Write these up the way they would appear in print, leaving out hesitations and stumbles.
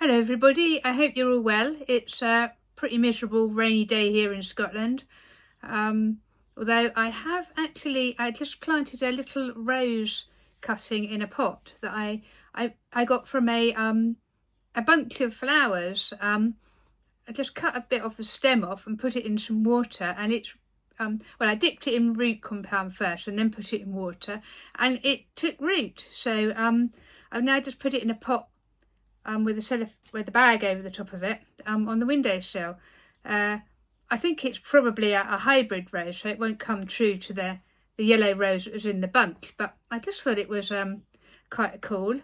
Hello everybody, I hope you're all well. It's a pretty miserable rainy day here in Scotland. Although I just planted a little rose cutting in a pot that I got from a bunch of flowers. I just cut a bit of the stem off and put it in some water, and it's well, I dipped it in root compound first and then put it in water, and it took root. So I've now just put it in a pot with a bag over the top of it on the windowsill. I think it's probably a hybrid rose, so it won't come true to the yellow rose that was in the bunch, but I just thought it was quite cool.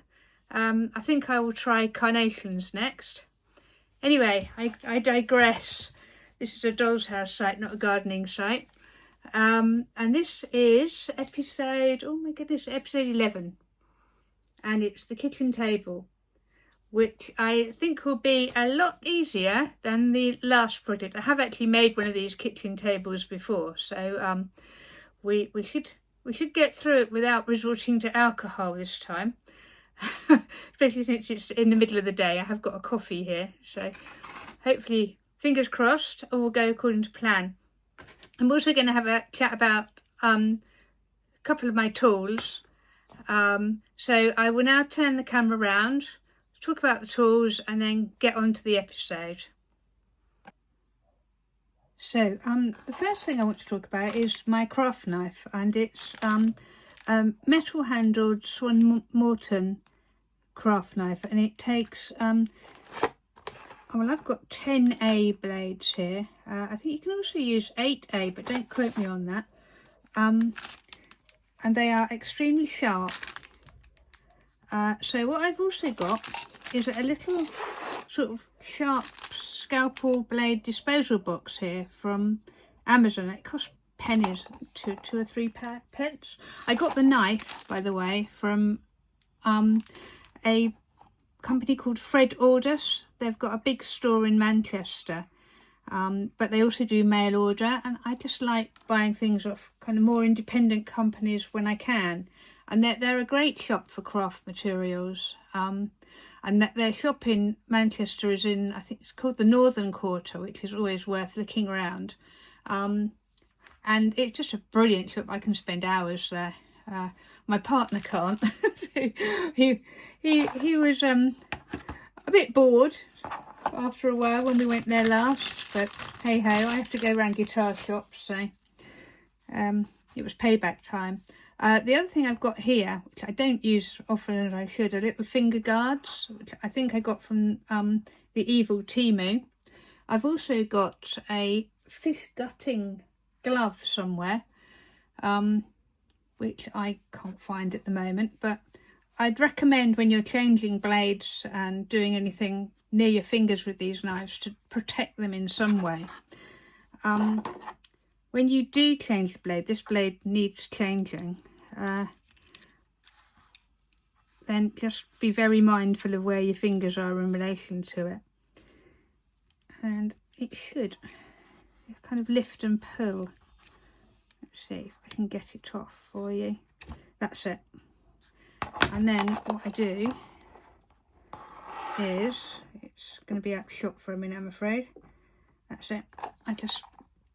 I think I will try carnations next. Anyway, I digress. This is a doll's house site, not a gardening site. And this is episode 11. And it's the kitchen table, which I think will be a lot easier than the last project. I have actually made one of these kitchen tables before, so we should get through it without resorting to alcohol this time. Especially since it's in the middle of the day. I have got a coffee here, so hopefully, fingers crossed, all will go according to plan. I'm also going to have a chat about a couple of my tools. So I will now turn the camera around, talk about the tools, and then get on to the episode. So the first thing I want to talk about is my craft knife, and it's metal handled Swan Morton craft knife, and it takes well, I've got 10A blades here. I think you can also use 8A, but don't quote me on that. And they are extremely sharp. So what I've also got is a little sort of sharp scalpel blade disposal box here from Amazon. It costs pennies, two or three pence. I got the knife, by the way, from a company called Fred Orders. They've got a big store in Manchester, but they also do mail order, and I just like buying things off kind of more independent companies when I can. And they're a great shop for craft materials. And their shop in Manchester is in, I think it's called the Northern Quarter, which is always worth looking around. And it's just a brilliant shop. I can spend hours there. My partner can't. So he was a bit bored after a while when we went there last, but hey ho, I have to go around guitar shops, so it was payback time. The other thing I've got here, which I don't use often as I should, are little finger guards, which I think I got from the evil Timu. I've also got a fish gutting glove somewhere, which I can't find at the moment, but I'd recommend when you're changing blades and doing anything near your fingers with these knives to protect them in some way. When you do change the blade, this blade needs changing, then just be very mindful of where your fingers are in relation to it. And it should kind of lift and pull. Let's see if I can get it off for you. That's it. And then what I do is, it's going to be out of shot for a minute, I'm afraid. That's it. I just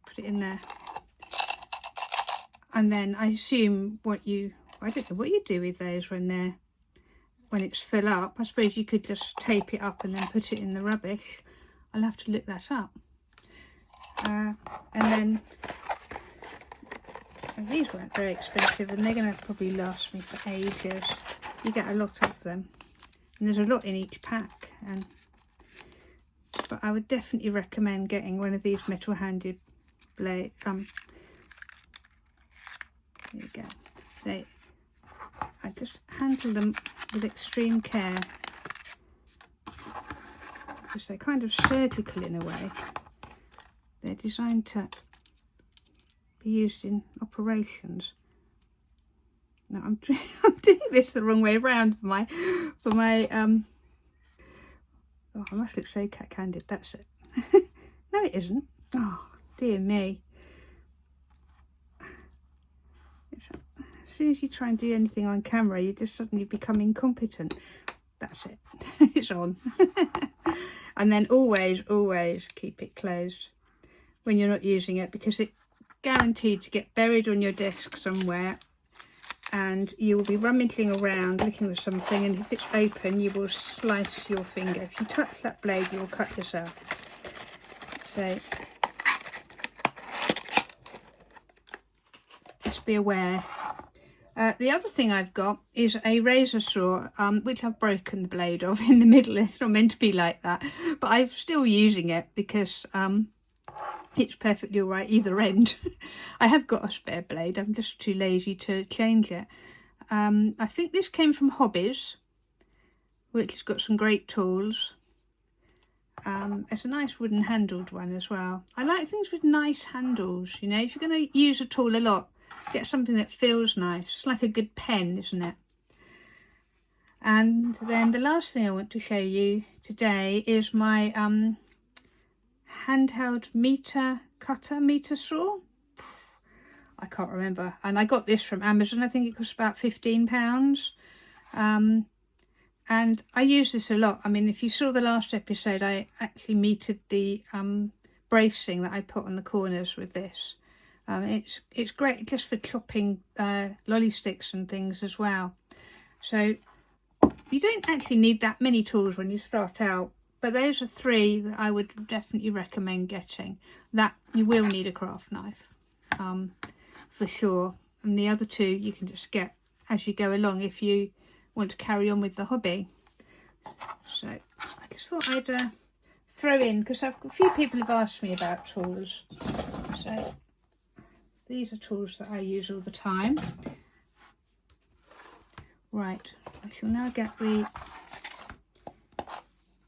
put it in there. And then I assume I don't know what you do with those when it's full up. I suppose you could just tape it up and then put it in the rubbish. I'll have to look that up. And then these weren't very expensive, and they're going to probably last me for ages. You get a lot of them, and there's a lot in each pack. But I would definitely recommend getting one of these metal-handed blades. There you go. I just handle them with extreme care because they're kind of surgical in a way. They're designed to be used in operations. No, I'm doing this the wrong way around for my oh, I must look so candid. That's it. No, it isn't. Oh, dear me. As soon as you try and do anything on camera, you just suddenly become incompetent. That's it. It's on. And then always keep it closed when you're not using it, because it's guaranteed to get buried on your desk somewhere, and you will be rummaging around looking for something, and if it's open you will slice your finger. If you touch that blade you will cut yourself. So just be aware. The other thing I've got is a razor saw, which I've broken the blade of in the middle. It's not meant to be like that, but I'm still using it because it's perfectly all right either end. I have got a spare blade, I'm just too lazy to change it. I think this came from Hobbies, which has got some great tools. It's a nice wooden handled one as well. I like things with nice handles, you know. If you're going to use a tool a lot, get something that feels nice. It's like a good pen, isn't it? And then the last thing I want to show you today is my handheld meter saw. I can't remember, and I got this from Amazon. I think it cost about £15. And I use this a lot. I mean, if you saw the last episode, I actually metered the bracing that I put on the corners with this. It's great just for chopping lolly sticks and things as well. So you don't actually need that many tools when you start out, but those are 3 that I would definitely recommend getting. That you will need a craft knife, for sure, and the other 2 you can just get as you go along if you want to carry on with the hobby. So I just thought I'd throw in, because a few people have asked me about tools. So these are tools that I use all the time. Right, I shall now get the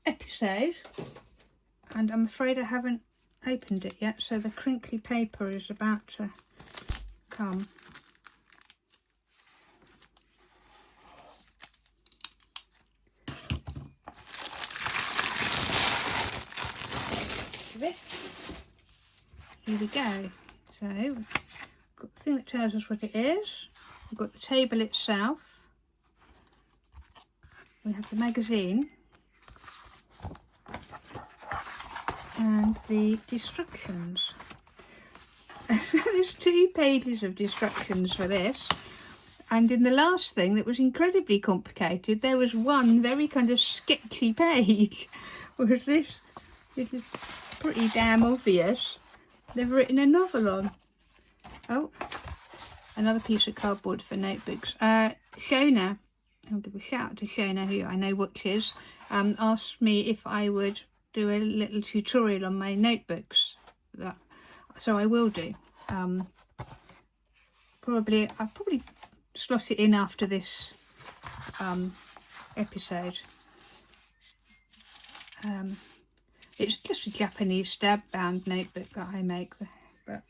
episode, and I'm afraid I haven't opened it yet, so the crinkly paper is about to come. Here we go. So we've got the thing that tells us what it is. We've got the table itself. We have the magazine and the instructions. So there's 2 pages of instructions for this, and in the last thing that was incredibly complicated there was one very kind of sketchy page, whereas this is pretty damn obvious. They've written a novel on. Oh, another piece of cardboard for notebooks. Shona, I'll give a shout out to Shona, who I know watches, asked me if I would do a little tutorial on my notebooks. So I will do. I'll probably slot it in after this episode. It's just a Japanese stab bound notebook that I make, but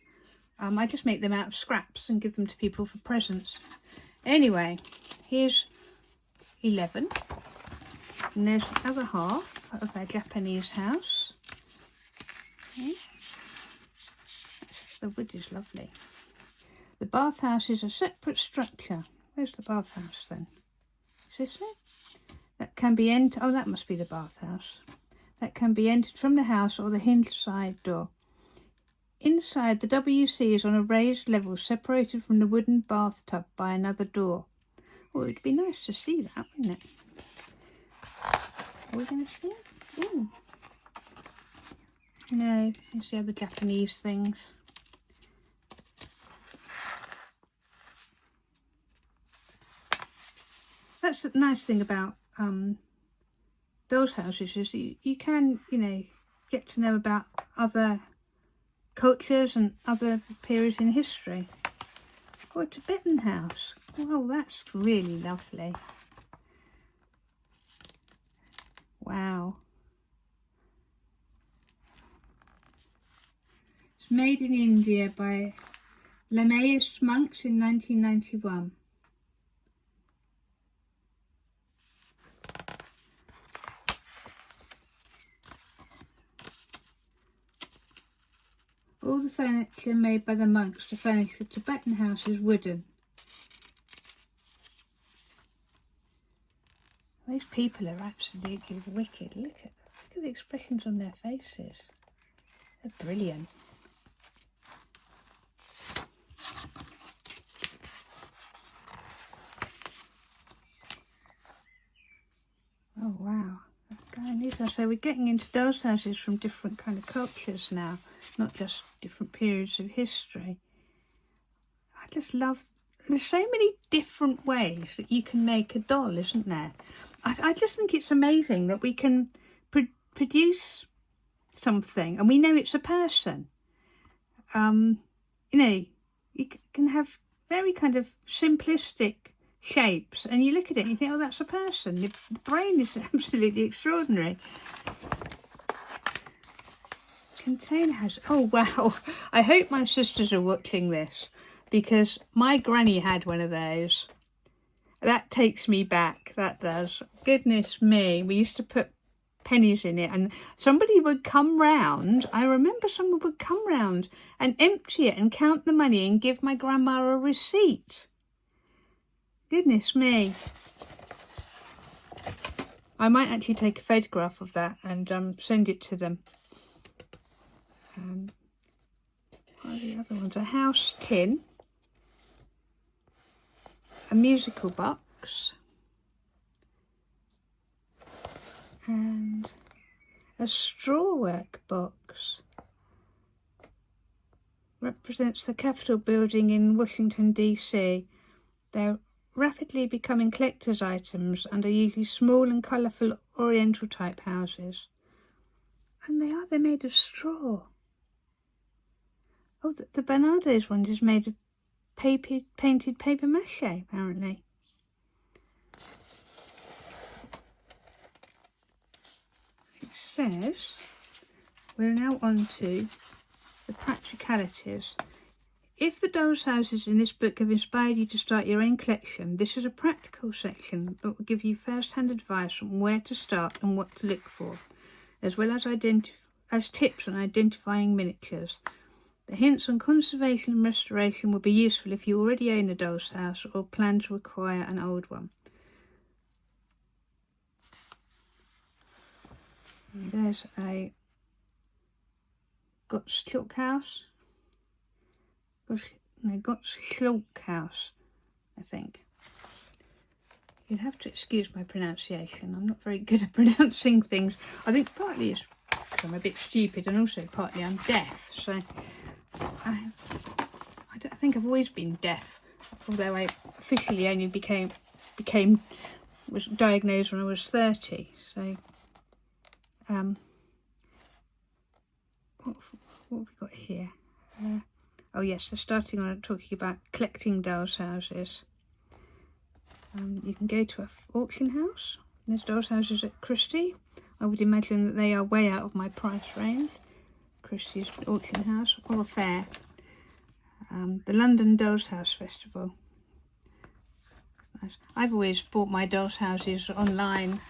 I just make them out of scraps and give them to people for presents. Anyway, here's 11, and there's the other half of our Japanese house. Okay. The wood is lovely. The bathhouse is a separate structure. Where's the bathhouse then? Is this it? That can be entered. Oh, that must be the bathhouse. That can be entered from the house or the hinged side door. Inside, the WC is on a raised level separated from the wooden bathtub by another door. Oh, it would be nice to see that, wouldn't it? Are we going to see it? Ooh. No, you see other Japanese things. That's the nice thing about dolls' houses, is you can, you know, get to know about other cultures and other periods in history. Oh, a Tibetan house. Well, that's really lovely. Wow. It's made in India by Lamaist monks in 1991. All the furniture made by the monks to furnish the Tibetan house is wooden. These people are absolutely wicked. Look at Look at the expressions on their faces. They're brilliant. Oh wow. And these are, so we're getting into dolls houses from different kind of cultures now, not just different periods of history. I just love, there's so many different ways that you can make a doll, isn't there? I just think it's amazing that we can produce something and we know it's a person. You know, you can have very kind of simplistic shapes and you look at it and you think, oh, that's a person. The brain is absolutely extraordinary. Container house. Oh wow, I hope my sisters are watching this, because my granny had one of those. That takes me back, that does. Goodness me, we used to put pennies in it and somebody would come round. I remember someone would come round and empty it and count the money and give my grandma a receipt. Goodness me. I might actually take a photograph of that and send it to them. What are the other ones? A house tin, a musical box, and a strawwork box. Represents the Capitol building in Washington, DC. They're rapidly becoming collector's items and are usually small and colourful oriental type houses. And they're made of straw. Oh, the Bernardo's one is made of painted paper mache, apparently. It says we're now on to the practicalities. If the dolls' houses in this book have inspired you to start your own collection, this is a practical section that will give you first-hand advice on where to start and what to look for, as well as tips on identifying miniatures. The hints on conservation and restoration will be useful if you already own a doll's house or plan to acquire an old one. And there's a Gottschalk house. Gottschalk house, I think. You'll have to excuse my pronunciation. I'm not very good at pronouncing things. I think partly it's because I'm a bit stupid and also partly I'm deaf. So I think I've always been deaf, although I officially only was diagnosed when I was 30. So what have we got here? Oh yes, so starting on talking about collecting dolls' houses. You can go to an auction house. There's dolls' houses at Christie. I would imagine that they are way out of my price range. Christie's auction house or a fair. The London Dolls House Festival. Nice. I've always bought my dolls' houses online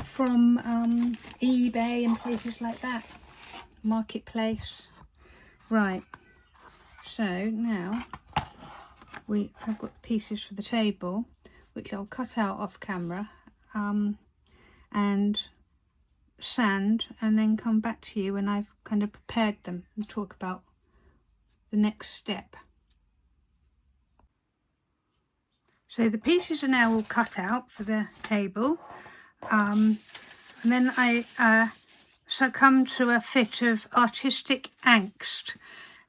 from eBay and places like that. Marketplace. Right, so now we have got the pieces for the table, which I'll cut out off camera and sand, and then come back to you when I've kind of prepared them and talk about the next step. So the pieces are now all cut out for the table, and then I succumbed to a fit of artistic angst.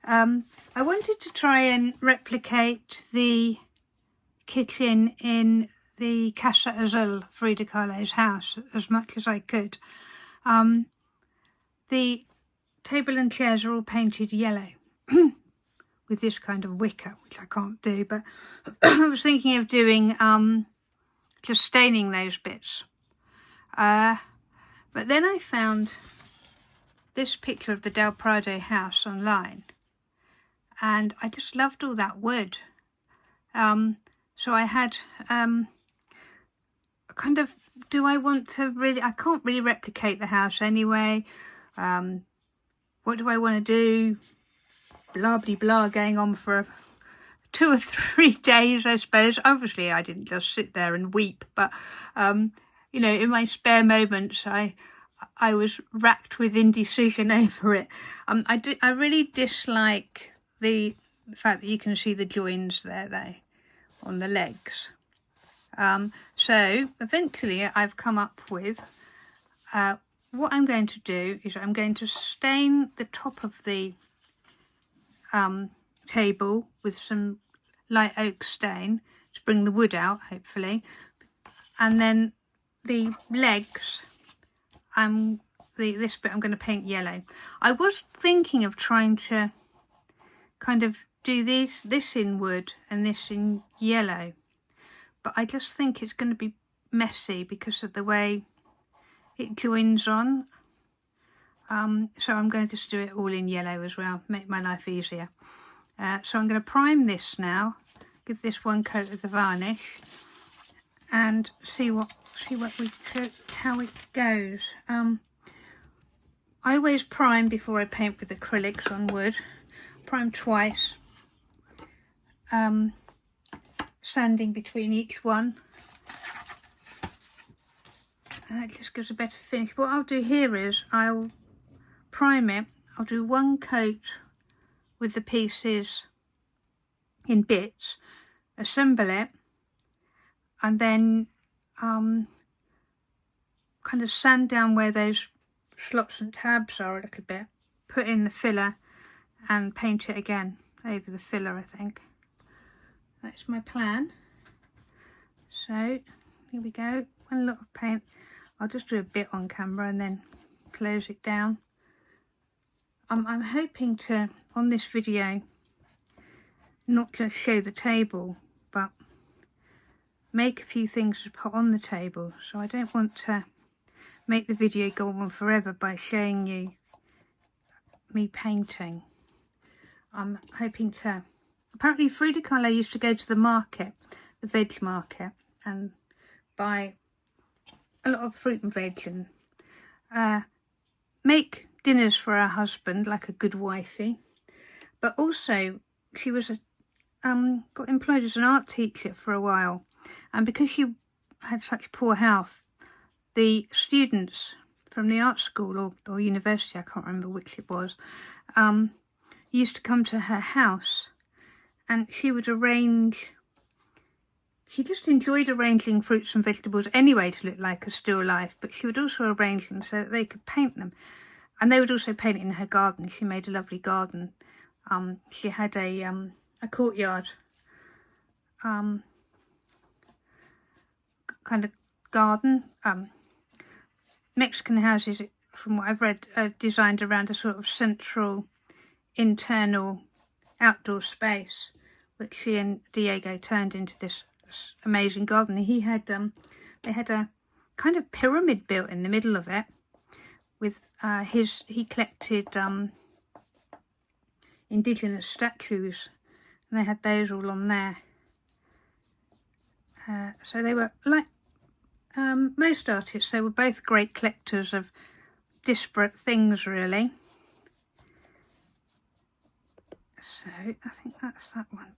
I wanted to try and replicate the kitchen in the Casa Azul, Frida Kahlo's house, as much as I could. The table and chairs are all painted yellow with this kind of wicker, which I can't do, but I was thinking of doing just staining those bits. But then I found this picture of the Del Prado house online, and I just loved all that wood. So I had kind of, do I want to really, I can't really replicate the house anyway. What do I want to do? Blah, blah, blah, going on for 2 or 3 days, I suppose. Obviously, I didn't just sit there and weep, but, you know, in my spare moments, I was racked with indecision over it. I really dislike the fact that you can see the joins there on the legs. So eventually I've come up with what I'm going to do is I'm going to stain the top of the table with some light oak stain to bring the wood out, hopefully, and then the legs, this bit I'm going to paint yellow. I was thinking of trying to kind of do this in wood and this in yellow, but I just think it's going to be messy because of the way it joins on. So I'm going to just do it all in yellow as well, make my life easier. So I'm going to prime this now, give this one coat of the varnish, and see how it goes. I always prime before I paint with acrylics on wood. Prime twice, sanding between each one. That just gives a better finish. What I'll do here is I'll prime it. I'll do one coat with the pieces in bits, assemble it, and then kind of sand down where those slots and tabs are a little bit, put in the filler and paint it again over the filler, I think. That's my plan. So here we go, one lot of paint. I'll just do a bit on camera and then close it down. I'm hoping to, on this video, not just show the table, but make a few things to put on the table. So I don't want to make the video go on forever by showing you me painting. I'm hoping to, apparently Frida Kahlo used to go to the market, the veg market, and buy a lot of fruit and veg and make dinners for her husband like a good wifey. But also she was got employed as an art teacher for a while, and because she had such poor health, the students from the art school or university, I can't remember which it was, used to come to her house, and she would arrange, she just enjoyed arranging fruits and vegetables anyway to look like a still life, but she would also arrange them so that they could paint them. And they would also paint it in her garden. She made a lovely garden. She had a courtyard kind of garden. Mexican houses, from what I've read, are designed around a sort of central internal outdoor space, which she and Diego turned into this amazing garden. He had they had a kind of pyramid built in the middle of it with he collected indigenous statues, and they had those all on there. So they were like most artists, they were both great collectors of disparate things, really. So I think that's that one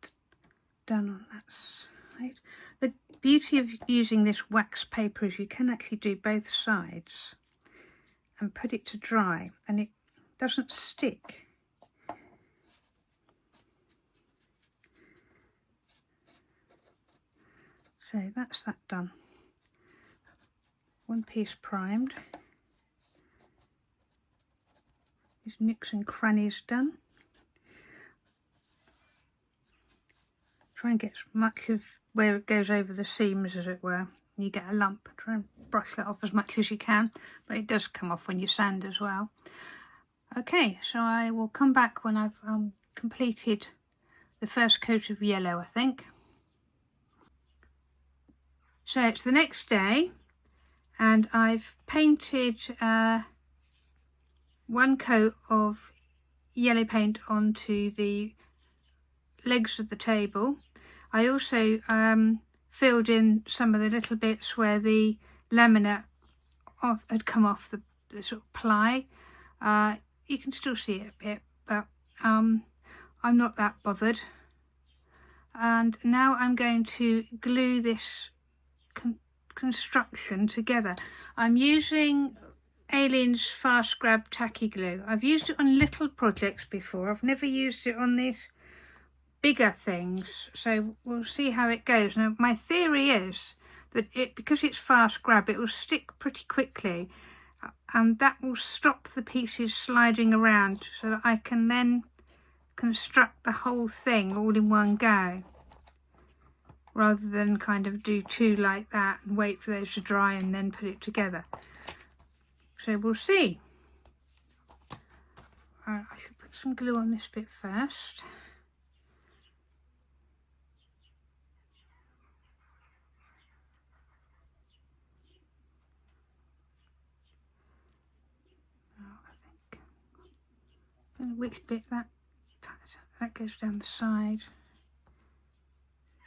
done on that side. The beauty of using this wax paper is you can actually do both sides and put it to dry, and it doesn't stick. So that's that done. One piece primed. These nooks and crannies done. Try and get as much of where it goes over the seams, as it were. You get a lump. Try and brush that off as much as you can, but it does come off when you sand as well. Okay, so I will come back when I've completed the first coat of yellow, I think. So it's the next day, and I've painted one coat of yellow paint onto the legs of the table. I also filled in some of the little bits where the laminate had come off the sort of ply. You can still see it a bit, but I'm not that bothered. And now I'm going to glue this construction together. I'm using Alien's Fast Grab Tacky Glue. I've used it on little projects before. I've never used it on these bigger things, so we'll see how it goes. Now my theory is that because it's fast grab, it will stick pretty quickly, and that will stop the pieces sliding around so that I can then construct the whole thing all in one go, rather than kind of do two like that and wait for those to dry and then put it together. So we'll see. I should put some glue on this bit first. And which bit that goes down the side.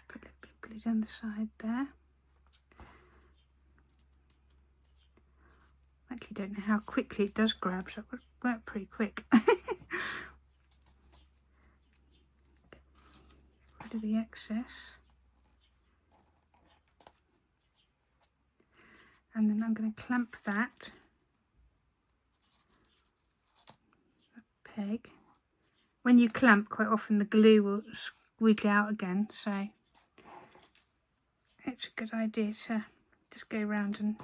Put a little bit of glue down the side there. I actually don't know how quickly it does grab, so it would work pretty quick. Rid of the excess. And then I'm going to clamp that peg. When you clamp, quite often the glue will squeak out again, so it's a good idea to just go around and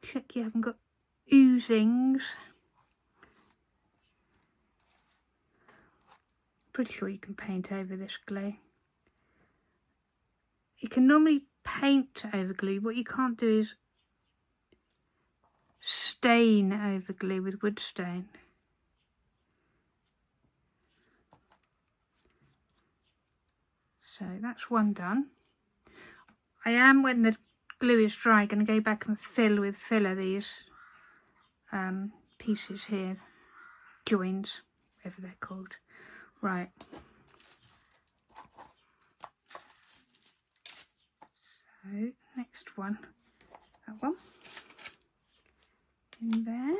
check you haven't got oozings. Pretty sure you can paint over this glue. You can normally paint over glue. What you can't do is stain over glue with wood stain. So that's one done. I am, when the glue is dry, going to go back and fill with filler these pieces here, joins, whatever they're called. Right. So next one, that one in there.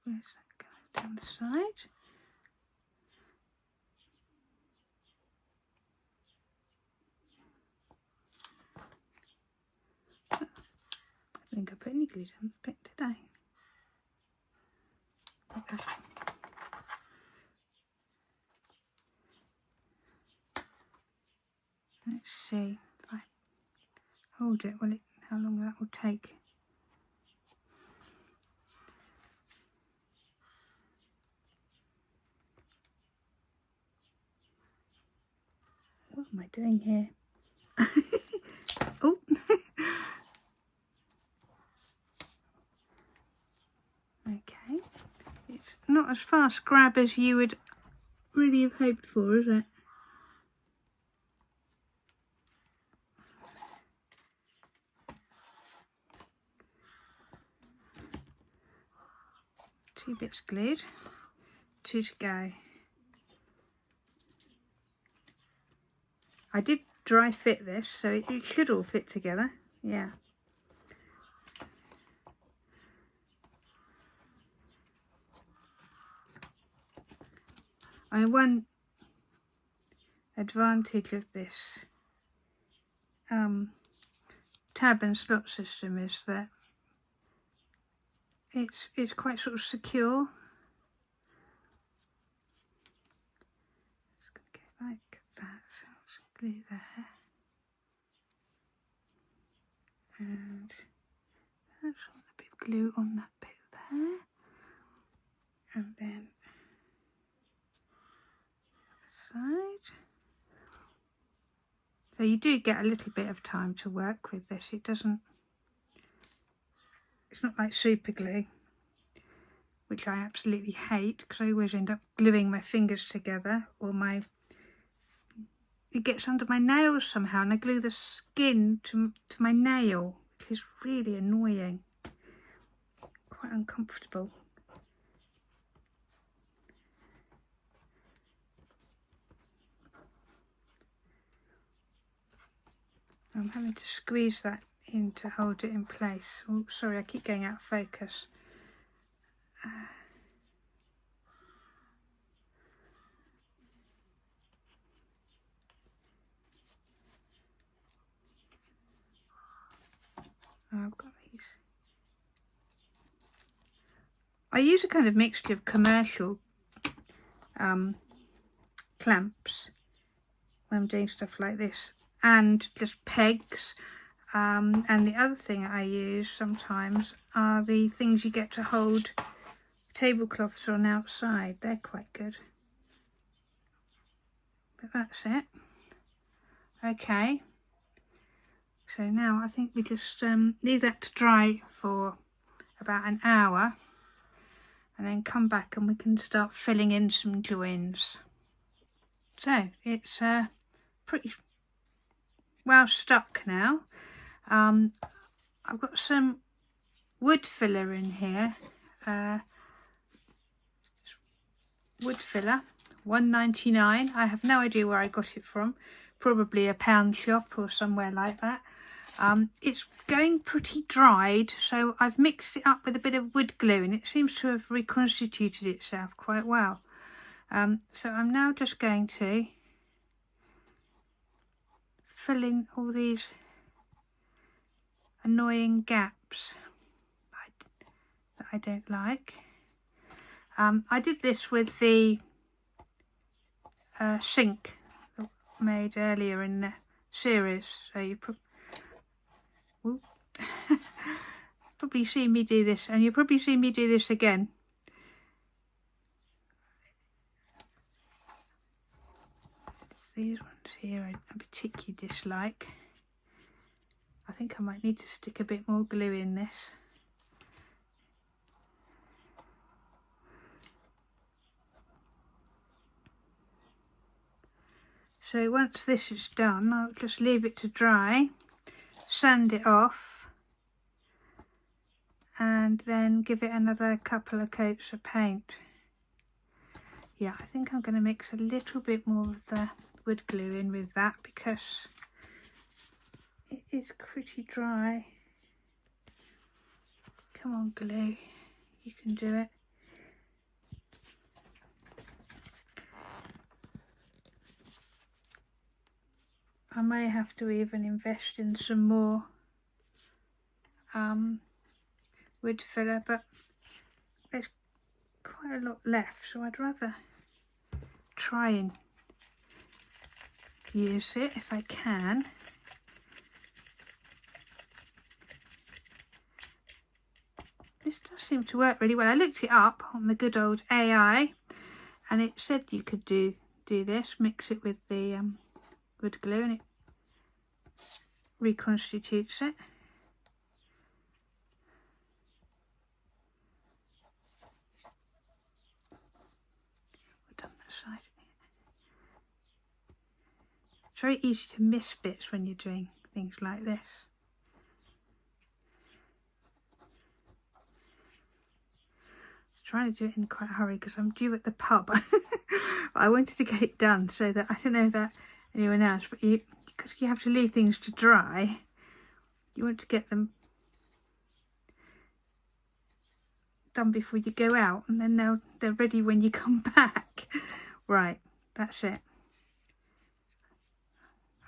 Where's that going down the side? I think I put any glue down the bit, did I? Okay. Let's see if I hold it, how long that will take. What am I doing here? Oh. Okay, it's not as fast grab as you would really have hoped for, is it? Two bits glued, two to go. I did dry fit this, so it should all fit together. Yeah. One advantage of this tab and slot system is that it's quite sort of secure. It's going to go like that, so I'll just glue there. And that's a bit of glue on that bit there. And then the side. So you do get a little bit of time to work with this. It's not like super glue, which I absolutely hate because I always end up gluing my fingers together, or it gets under my nails somehow, and I glue the skin to my nail, which is really annoying, quite uncomfortable. I'm having to squeeze that in to hold it in place. Oh, sorry, I keep going out of focus. I've got these. I use a kind of mixture of commercial clamps when I'm doing stuff like this, and just pegs. And the other thing I use sometimes are the things you get to hold tablecloths on outside. They're quite good. But that's it. Okay. So now I think we just leave that to dry for about an hour, and then come back and we can start filling in some joins. So it's pretty well stuck now. I've got some wood filler in here. Wood filler, £1.99. I have no idea where I got it from. Probably a pound shop or somewhere like that. It's going pretty dried, so I've mixed it up with a bit of wood glue, and it seems to have reconstituted itself quite well. So I'm now just going to fill in all these annoying gaps that I don't like. I did this with the sink that I made earlier in the series, so you probably see me do this, and you'll probably see me do this again. It's these ones here I particularly dislike. I think I might need to stick a bit more glue in this. So once this is done, I'll just leave it to dry, sand it off, and then give it another couple of coats of paint. Yeah, I think I'm going to mix a little bit more of the wood glue in with that, because it is pretty dry. Come on, glue, you can do it. I may have to even invest in some more wood filler, but there's quite a lot left, so I'd rather try and use it if I can. This does seem to work really well. I looked it up on the good old AI, and it said you could do this, mix it with the wood glue, and it reconstitutes it. We've done that side. It's very easy to miss bits when you're doing things like this. Trying to do it in quite a hurry because I'm due at the pub. I wanted to get it done so that, I don't know about anyone else, but because you have to leave things to dry, you want to get them done before you go out, and then they're ready when you come back. Right, that's it.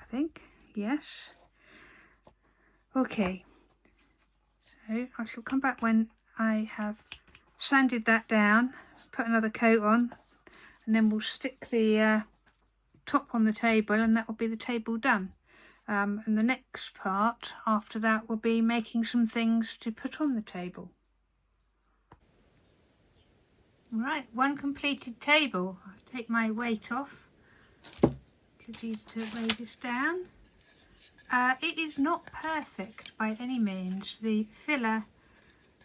I think, yes. Okay, so I shall come back when I have sanded that down, put another coat on, and then we'll stick the top on the table, and that will be the table done. And the next part after that will be making some things to put on the table. Right, one completed table. I'll take my weight off. It's easy to weigh this down. It is not perfect by any means. The filler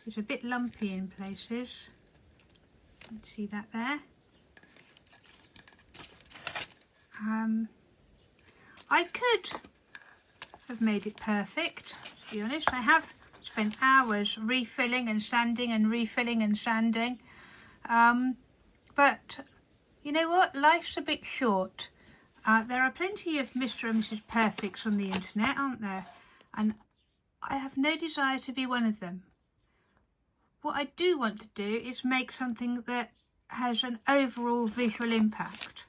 is a bit lumpy in places. You can see that there. I could have made it perfect, to be honest. I have spent hours refilling and sanding and refilling and sanding. But you know what? Life's a bit short. There are plenty of Mr. and Mrs. Perfects on the internet, aren't there? And I have no desire to be one of them. What I do want to do is make something that has an overall visual impact,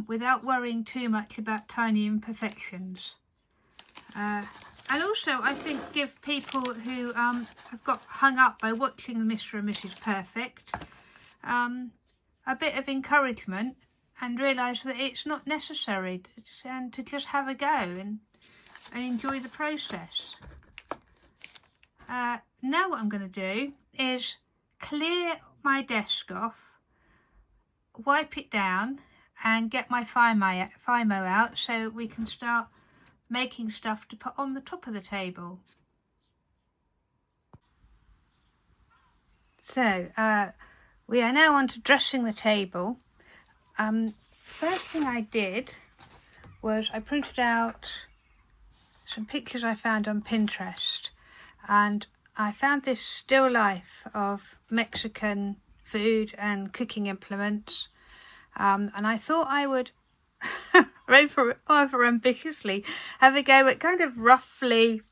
without worrying too much about tiny imperfections. And also, I think, give people who have got hung up by watching Mr. and Mrs. Perfect a bit of encouragement, and realise that it's not necessary, and to just have a go and enjoy the process. Now what I'm going to do is clear my desk off, wipe it down, and get my Fimo out so we can start making stuff to put on the top of the table. So we are now on to dressing the table. First thing I did was I printed out some pictures I found on Pinterest, and I found this still life of Mexican food and cooking implements, and I thought I would rather ambitiously have a go at kind of roughly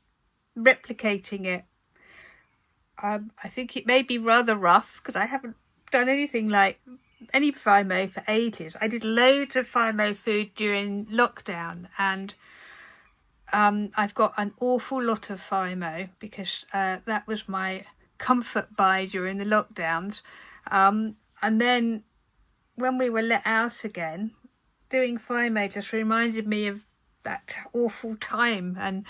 replicating it. I think it may be rather rough because I haven't done anything like any Fimo for ages. I did loads of Fimo food during lockdown, and I've got an awful lot of Fimo because that was my comfort buy during the lockdowns. And then when we were let out again, doing Fimo just reminded me of that awful time, and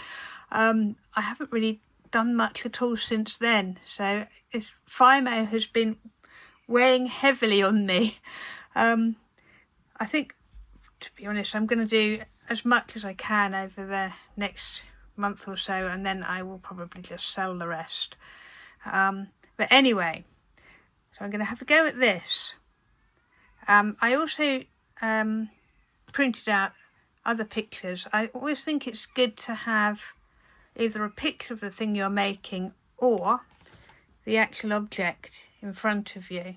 I haven't really done much at all since then. So Fimo has been weighing heavily on me. I think, to be honest, I'm going to do as much as I can over the next month or so, and then I will probably just sell the rest. But anyway, so I'm going to have a go at this. I also printed out other pictures. I always think it's good to have either a picture of the thing you're making or the actual object in front of you,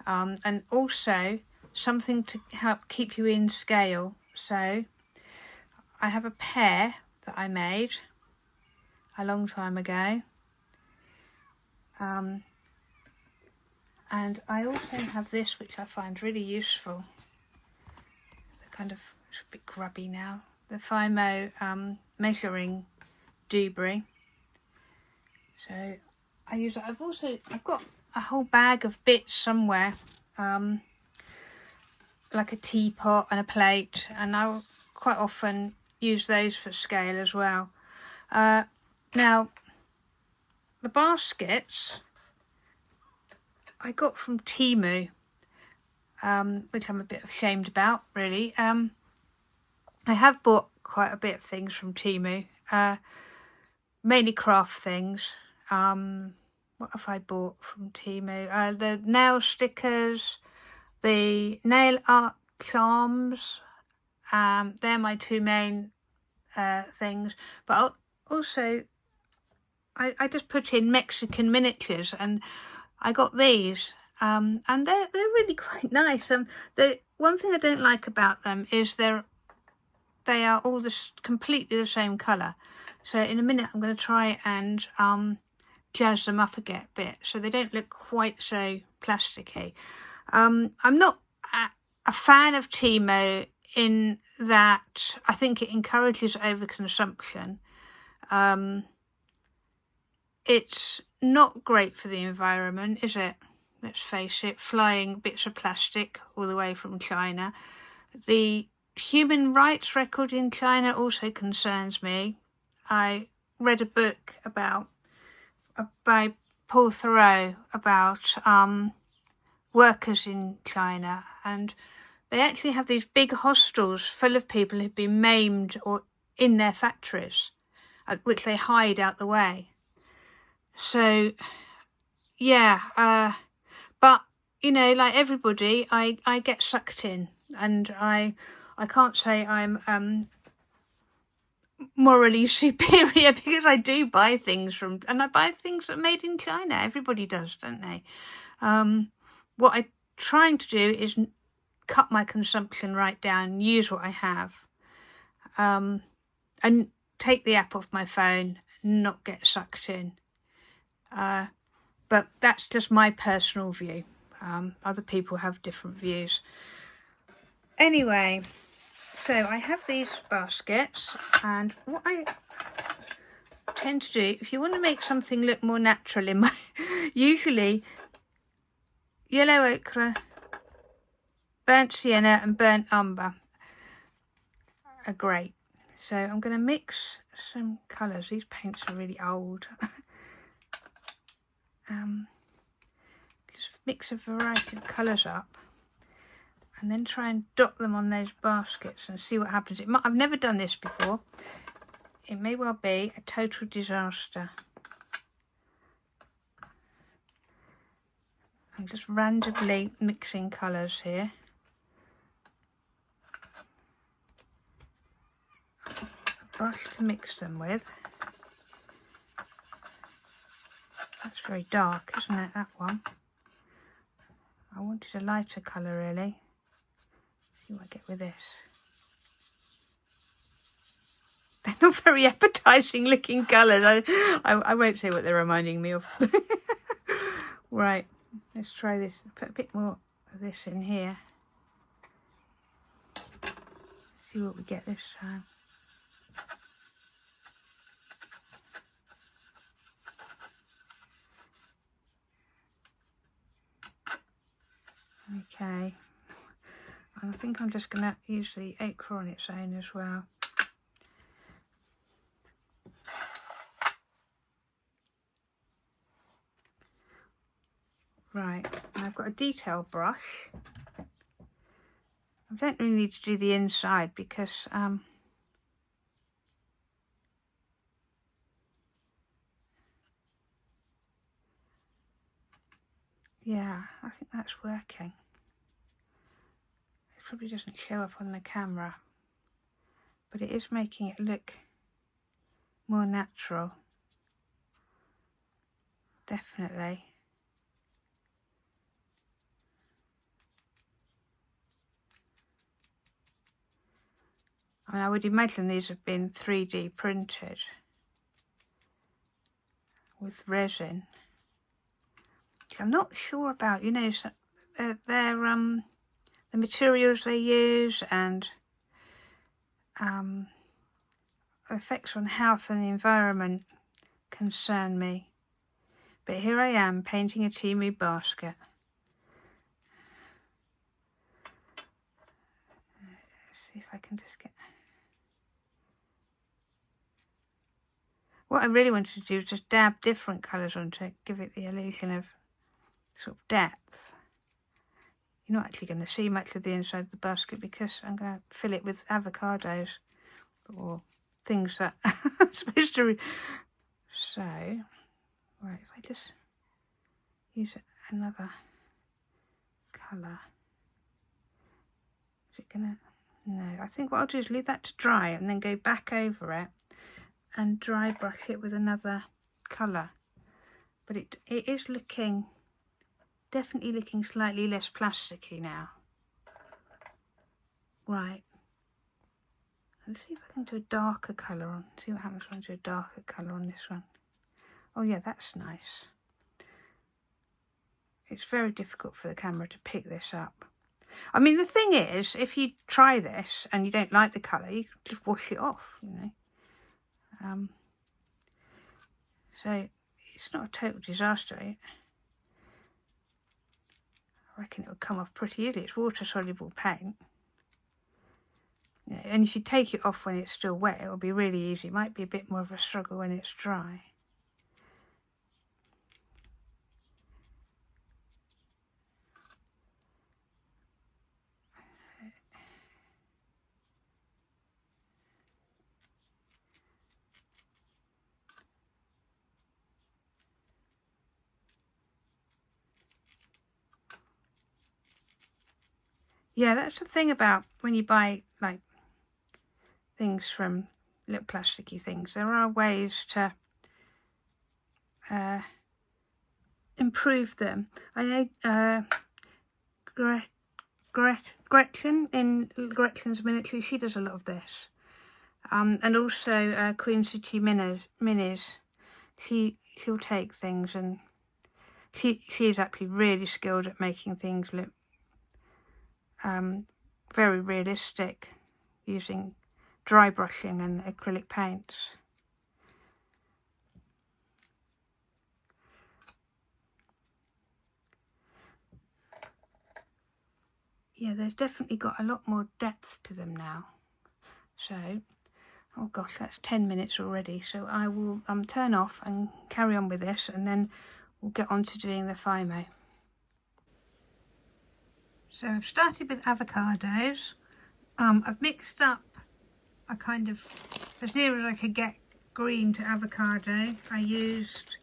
and also something to help keep you in scale. So I have a pear that I made a long time ago, and I also have this, which I find really useful. The kind of, it's a bit grubby now, the Fimo measuring debris. So I use it. I've got a whole bag of bits somewhere, like a teapot and a plate, and I'll quite often use those for scale as well. Now, the baskets I got from Temu, which I'm a bit ashamed about, really. I have bought quite a bit of things from Temu, mainly craft things. What have I bought from Temu? The nail stickers, the nail art charms. They're my two main things. But also, I just put in Mexican miniatures, and I got these, and they're really quite nice. The one thing I don't like about them is they are all completely the same colour. So in a minute I'm going to try and jazz them up a bit so they don't look quite so plasticky. I'm not a fan of Temu in that I think it encourages overconsumption. It's not great for the environment, is it? Let's face it, flying bits of plastic all the way from China. The human rights record in China also concerns me. I read a book by Paul Thoreau about workers in China, and they actually have these big hostels full of people who've been maimed or in their factories, which they hide out the way. So, yeah, but, you know, like everybody, I get sucked in, and I can't say I'm morally superior because I do buy things and I buy things that are made in China. Everybody does, don't they? What I'm trying to do is cut my consumption right down, use what I have, and take the app off my phone, not get sucked in. But that's just my personal view. Other people have different views. Anyway, so I have these baskets, and what I tend to do, if you want to make something look more natural in my, usually yellow ochre, burnt sienna and burnt umber are great. So I'm going to mix some colours. These paints are really old. Just mix a variety of colours up and then try and dot them on those baskets and see what happens. I've never done this before. It may well be a total disaster. I'm just randomly mixing colours here. A brush to mix them with. That's very dark, isn't it, that one? I wanted a lighter colour, really. See what I get with this. They're not very appetising looking colours. I won't say what they're reminding me of. Right, let's try this. Put a bit more of this in here. See what we get this time. Okay, and I think I'm just going to use the ochre on its own as well. Right, and I've got a detail brush. I don't really need to do the inside because yeah, I think that's working. It probably doesn't show up on the camera, but it is making it look more natural. Definitely. I mean, I would imagine these have been 3D printed with resin. I'm not sure about, you know, the materials they use and effects on health and the environment concern me. But here I am painting a Temu basket. Let's see if I can just get... What I really wanted to do is just dab different colours onto it, give it the illusion of sort of depth. You're not actually going to see much of the inside of the basket because I'm going to fill it with avocados or things that I'm supposed to... So, right, if I just use another colour. Is it going to... No, I think what I'll do is leave that to dry and then go back over it and dry brush it with another colour. But it is looking... definitely looking slightly less plasticky now. Right. Let's see if I can do a darker colour on. See what happens when I do a darker colour on this one. Oh yeah, that's nice. It's very difficult for the camera to pick this up. I mean, the thing is, if you try this and you don't like the colour, you can just wash it off, you know. So it's not a total disaster. I reckon it would come off pretty easily. It's water-soluble paint. Yeah, and if you take it off when it's still wet, it'll be really easy. It might be a bit more of a struggle when it's dry. Yeah, that's the thing about when you buy like things from little plasticky things. There are ways to improve them. I know Gretchen in Gretchen's Miniatures, she does a lot of this. and also Queen City Minis. She'll take things, and she is actually really skilled at making things look very realistic using dry brushing and acrylic paints. Yeah, there's definitely got a lot more depth to them now. So, oh gosh, that's 10 minutes already. So I will turn off and carry on with this, and then we'll get on to doing the Fimo. So I've started with avocados. I've mixed up a kind of, as near as I could get, green to avocado. I used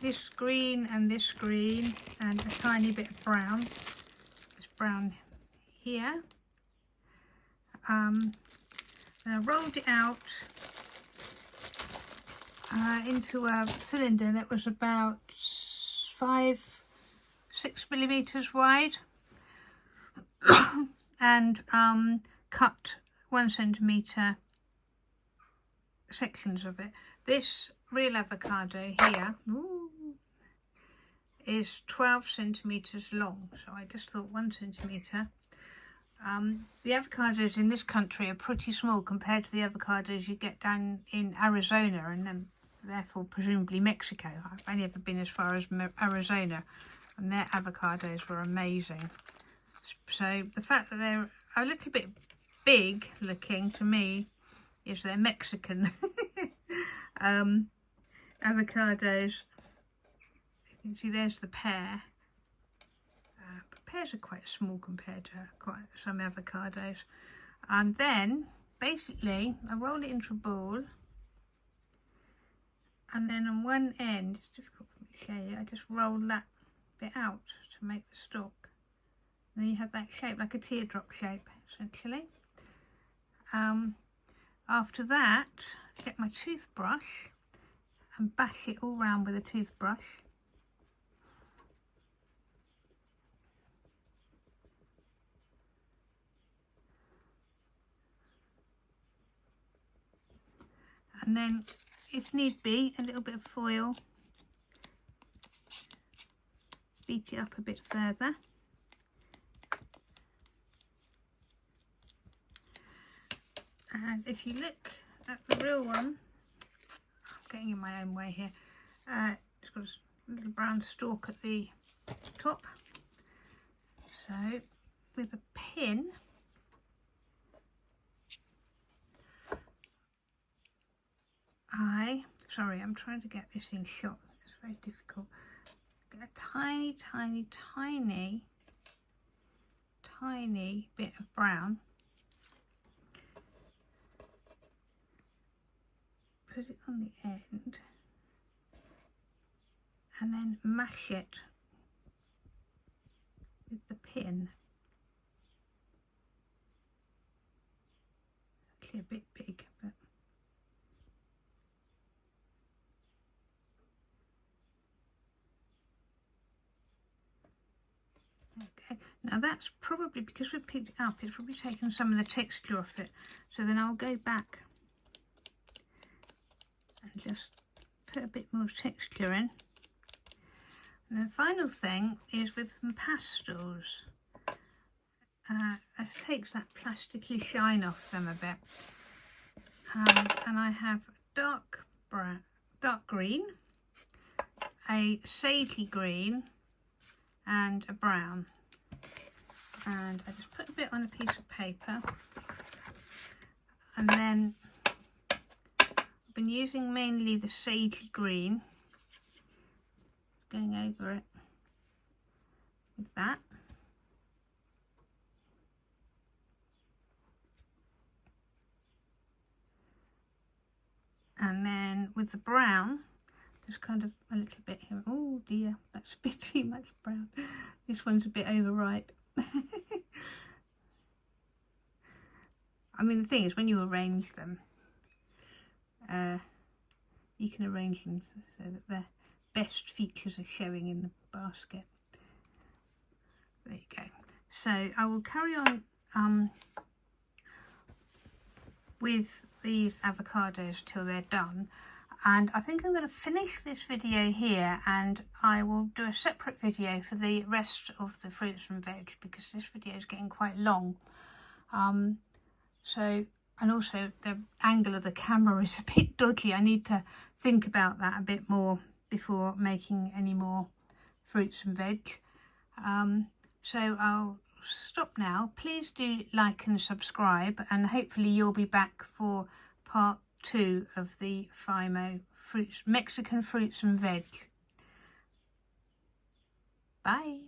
this green and a tiny bit of brown. This brown here. And I rolled it out into a cylinder that was about 5-6 millimeters wide, and cut 1 centimeter sections of it. This real avocado here is 12 centimeters long, so I just thought 1 centimeter. The avocados in this country are pretty small compared to the avocados you get down in Arizona, and then therefore presumably Mexico. I've only ever been as far as Arizona, and their avocados were amazing. So the fact that they're a little bit big looking to me is they're Mexican avocados. You can see there's the pear. But pears are quite small compared to quite some avocados. And then basically I roll it into a ball, and then on one end, it's difficult for me to show you, I just roll that bit out to make the stalk. And then you have that shape, like a teardrop shape, essentially. After that, I get my toothbrush and bash it all round with a toothbrush. And then, if need be, a little bit of foil. Beat it up a bit further. And if you look at the real one, I'm getting in my own way here, it's got a little brown stalk at the top. So with a pin, I'm trying to get this in shot, it's very difficult. Get a tiny bit of brown. Put it on the end and then mash it with the pin. Actually a bit big, but okay. Now that's probably, because we picked it up, it's probably taken some of the texture off it. So then I'll go back and just put a bit more texture in. And the final thing is with some pastels. It takes that plasticky shine off them a bit. And I have dark green, a sagey green, and a brown. And I just put a bit on a piece of paper, and then I've been using mainly the sagey green, going over it with that. And then with the brown, just kind of a little bit here. Oh dear, that's a bit too much brown. This one's a bit overripe. I mean, the thing is, when you arrange them, you can arrange them so that the best features are showing in the basket. There you go. So I will carry on with these avocados till they're done. And I think I'm going to finish this video here, and I will do a separate video for the rest of the fruits and veg, because this video is getting quite long. And also the angle of the camera is a bit dodgy. I need to think about that a bit more before making any more fruits and veg. So I'll stop now. Please do like and subscribe, and hopefully you'll be back for part 2 of the FIMO Mexican fruits and veg. Bye.